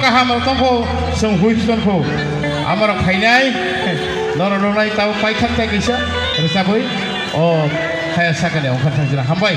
Kaham tongko sunghui tongko amar khainai nor nonai tau pai thak thak isa resaboi o khaya sakane ongkhan thangjira hambai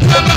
Come on.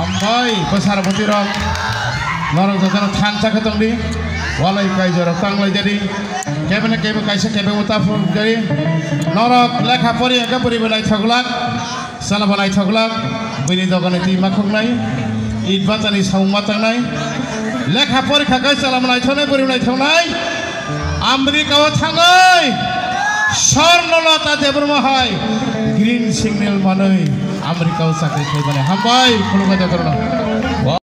हामबाय बोसारपति रक नरक जजन थान चाखा तंगदी वालाई काई जरक तांगलाई जरी केबने केबे काइसे केबे मुताफु जरी नरक लेखा परि एका परि बनाइ थगलाक साला बनाइ थगलाक बिनि दगने ति माखुंनाय ईद बातानि साउमा तांनाय लेखा परीक्षा गै साला बनाइ थनाय परि बनाइ थनाय आमेरिकाव थाङै स्वर्णलता देब्रमाहाय ग्रीन सिग्नेल मानै आमेरिकाव साख्रि खायबाने हामबाय खुलुमबाय दगरनो